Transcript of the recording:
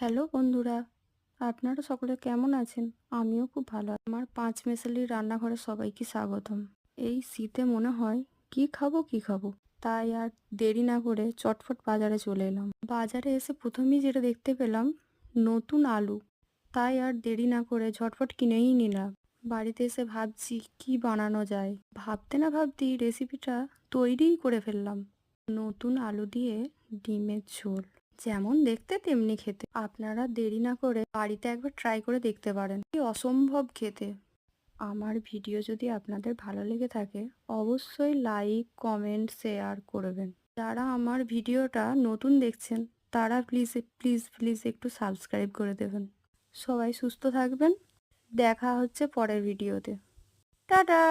Hello বন্ধুরা, আপনারা সকলে কেমন আছেন? আমিও খুব ভালো আমার ৫ মেশালির রান্নাঘরে সবাইকে স্বাগতম। এই শীতে মনে হয় কি খাবো কি খাবো, তাই আর দেরি না করে চটফট বাজারে চলে এলাম। বাজারে এসে প্রথমেই যেটা দেখতে পেলাম নতুন আলু, তাই আর দেরি না করে ঝটফট কিনেই নিলাম। বাড়িতে এসে ভাবছি কি বানানো যায়, ভাবতে না ভাবতেই রেসিপিটা তৈরিই করে ফেললাম। নতুন আলু দিয়ে ডিমের ঝোল, যেমন দেখতে তেমনি খেতে। আপনারা দেরি না করে বাড়িতে একবার ট্রাই করে দেখতে পারেন, কি অসম্ভব খেতে। আমার ভিডিও যদি আপনাদের ভালো লেগে থাকে অবশ্যই লাইক কমেন্ট শেয়ার করবেন। যারা আমার ভিডিওটা নতুন দেখছেন তারা প্লিজ প্লিজ প্লিজ একটু সাবস্ক্রাইব করে দেবেন। সবাই সুস্থ থাকবেন, দেখা হচ্ছে পরের ভিডিওতে। টাটা।